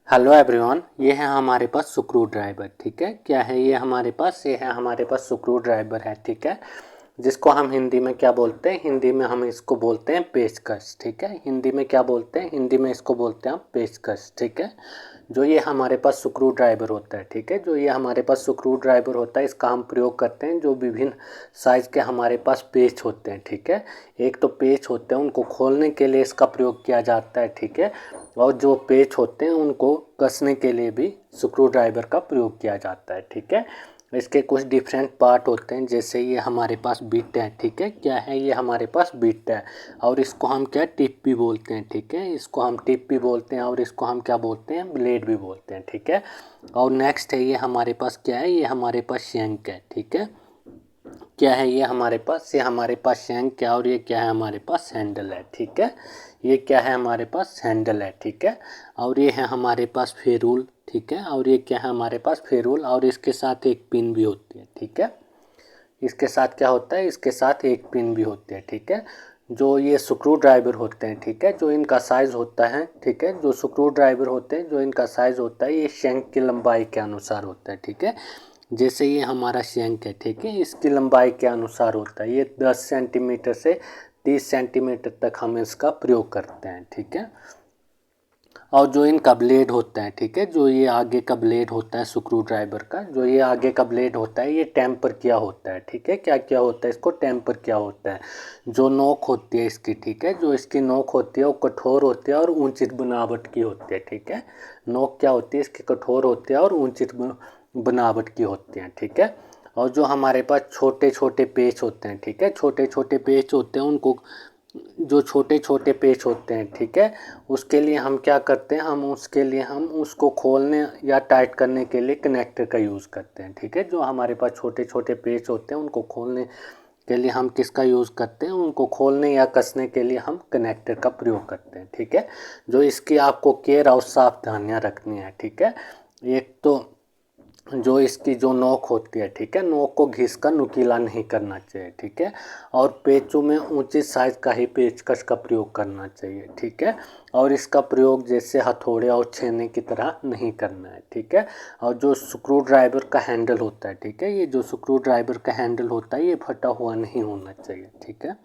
Hello everyone, ये है हमारे पास स्क्रू ड्राइवर। ठीक है, क्या है ये हमारे पास? ये है हमारे पास स्क्रू ड्राइवर है। ठीक है, जिसको हम हिंदी में क्या बोलते हैं? हिंदी में हम इसको बोलते हैं पेचकस। ठीक है, हिंदी में क्या बोलते हैं? हिंदी में इसको बोलते हैं हम पेचकस। ठीक है, जो ये हमारे पास स्क्रू ड्राइवर होता है। ठीक है, जो ये हमारे पास स्क्रू ड्राइवर होता है, इसका हम प्रयोग करते हैं जो विभिन्न साइज़ के हमारे पास पेच होते हैं। ठीक है, एक तो पेच होते हैं, उनको खोलने के लिए इसका प्रयोग किया जाता है। ठीक है, और जो पेच होते हैं उनको कसने के लिए भी स्क्रू ड्राइवर का प्रयोग किया जाता है। ठीक है, इसके कुछ डिफरेंट पार्ट होते हैं, जैसे ये हमारे पास बिट है। ठीक है, क्या है ये हमारे पास बिट है, और इसको हम क्या टिप भी बोलते हैं। ठीक है, इसको हम टिप भी बोलते हैं, और इसको हम क्या बोलते हैं? ब्लेड भी बोलते हैं। ठीक है, और नेक्स्ट है ये हमारे पास क्या है? ये हमारे पास शैंक है। ठीक है, क्या है ये हमारे पास? ये हमारे पास शैंक है, और ये क्या है? हमारे पास हैंडल है। ठीक है, ये क्या है? हमारे पास हैंडल है। ठीक है, और ये है हमारे पास फेरूल। ठीक है, और ये क्या है? हमारे पास फेरूल, और इसके साथ एक पिन भी होती है। ठीक है, इसके साथ क्या होता है? इसके साथ एक पिन भी होती है। ठीक है, जो ये स्क्रू ड्राइवर होते हैं, ठीक है, जो इनका साइज़ होता है, ठीक है, जो स्क्रू ड्राइवर होते हैं, जो इनका साइज़ होता है, ये शैंक की लंबाई के अनुसार होता है। ठीक है, जैसे ये हमारा शैंक है, ठीक है, इसकी लंबाई के अनुसार होता है। ये 10 सेंटीमीटर से 30 सेंटीमीटर तक हम इसका प्रयोग करते हैं। ठीक है, और जो इनका ब्लेड होता है, ठीक है, जो ये आगे का ब्लेड होता है स्क्रू ड्राइवर का, जो ये आगे का ब्लेड होता है, ये टेम्पर किया होता है। ठीक है, क्या क्या होता है? इसको टेम्पर किया होता है। जो नोक होती है इसकी, ठीक है, जो इसकी नोक होती है वो कठोर होती है और ऊंची बनावट की होती है। ठीक है, नोक क्या होती है? इसकी कठोर होती है और ऊंची बनावट की होती है। ठीक है, और जो हमारे पास छोटे छोटे पेच होते हैं, ठीक है, छोटे छोटे पेच होते हैं, उनको जो छोटे छोटे पेच होते हैं, ठीक है, उसके लिए हम क्या करते हैं? हम उसको खोलने या टाइट करने के लिए कनेक्टर का यूज़ करते हैं। ठीक है, जो हमारे पास छोटे छोटे पेच होते हैं, उनको खोलने के लिए हम किसका यूज़ करते हैं? उनको खोलने या कसने के लिए हम कनेक्टर का प्रयोग करते हैं। ठीक है, जो इसकी आपको केयर और सावधानियाँ रखनी है। ठीक है, एक तो जो इसकी जो नोक होती है, ठीक है, नोक को घिस कर नुकीला नहीं करना चाहिए। ठीक है, और पेचों में ऊंची साइज का ही पेचकस का प्रयोग करना चाहिए। ठीक है, और इसका प्रयोग जैसे हथौड़े और छेने की तरह नहीं करना है। ठीक है, और जो स्क्रू ड्राइवर का हैंडल होता है, ठीक है, ये जो स्क्रू ड्राइवर का हैंडल होता है, ये फटा हुआ नहीं होना चाहिए। ठीक है,